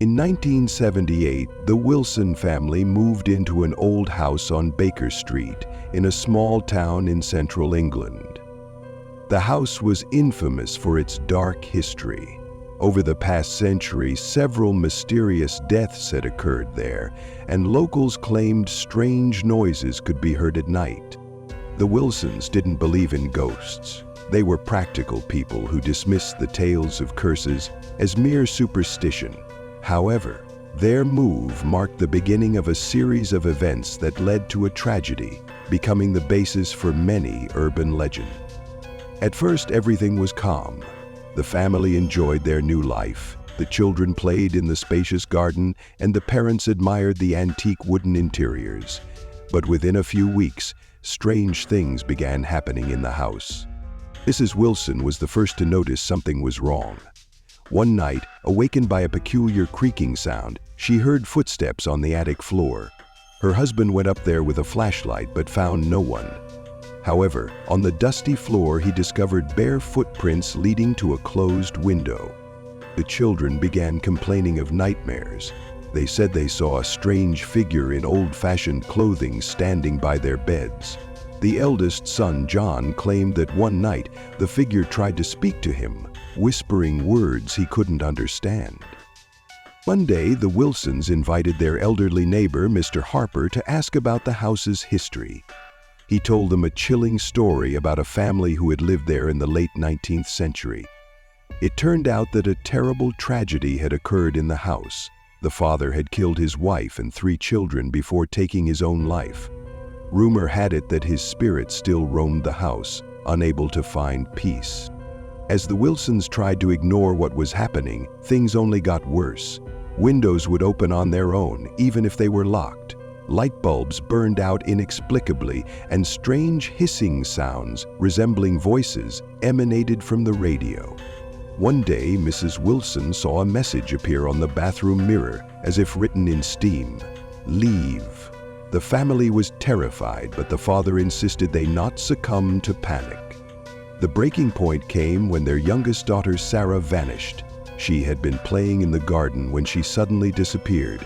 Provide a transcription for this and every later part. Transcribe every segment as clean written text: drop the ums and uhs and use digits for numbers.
In 1978, the Wilson family moved into an old house on Baker Street in a small town in central England. The house was infamous for its dark history. Over the past century, several mysterious deaths had occurred there, and locals claimed strange noises could be heard at night. The Wilsons didn't believe in ghosts. They were practical people who dismissed the tales of curses as mere superstition. However, their move marked the beginning of a series of events that led to a tragedy, becoming the basis for many urban legends. At first, everything was calm. The family enjoyed their new life. The children played in the spacious garden, and the parents admired the antique wooden interiors. But within a few weeks, strange things began happening in the house. Mrs. Wilson was the first to notice something was wrong. One night, awakened by a peculiar creaking sound, she heard footsteps on the attic floor. Her husband went up there with a flashlight but found no one. However, on the dusty floor he discovered bare footprints leading to a closed window. The children began complaining of nightmares. They said they saw a strange figure in old-fashioned clothing standing by their beds. The eldest son, John, claimed that one night the figure tried to speak to him, whispering words he couldn't understand. One day, the Wilsons invited their elderly neighbor, Mr. Harper, to ask about the house's history. He told them a chilling story about a family who had lived there in the late 19th century. It turned out that a terrible tragedy had occurred in the house. The father had killed his wife and 3 children before taking his own life. Rumor had it that his spirit still roamed the house, unable to find peace. As the Wilsons tried to ignore what was happening, things only got worse. Windows would open on their own, even if they were locked. Light bulbs burned out inexplicably, and strange hissing sounds, resembling voices, emanated from the radio. One day, Mrs. Wilson saw a message appear on the bathroom mirror, as if written in steam. "Leave." The family was terrified, but the father insisted they not succumb to panic. The breaking point came when their youngest daughter, Sarah, vanished. She had been playing in the garden when she suddenly disappeared.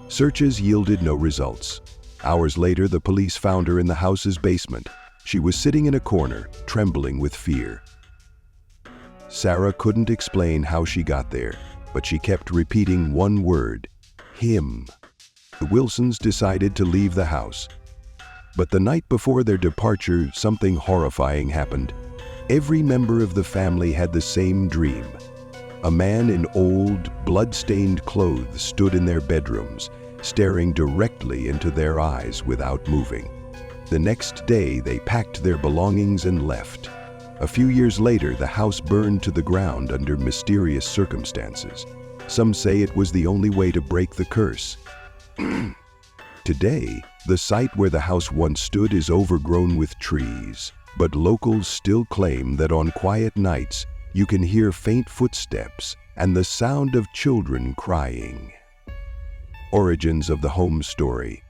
Searches yielded no results. Hours later, the police found her in the house's basement. She was sitting in a corner, trembling with fear. Sarah couldn't explain how she got there, but she kept repeating one word: him. The Wilsons decided to leave the house. But the night before their departure, something horrifying happened. Every member of the family had the same dream. A man in old, blood-stained clothes stood in their bedrooms, staring directly into their eyes without moving. The next day, they packed their belongings and left. A few years later, the house burned to the ground under mysterious circumstances. Some say it was the only way to break the curse. Today, the site where the house once stood is overgrown with trees. But locals still claim that on quiet nights, you can hear faint footsteps and the sound of children crying. Origins of the home story.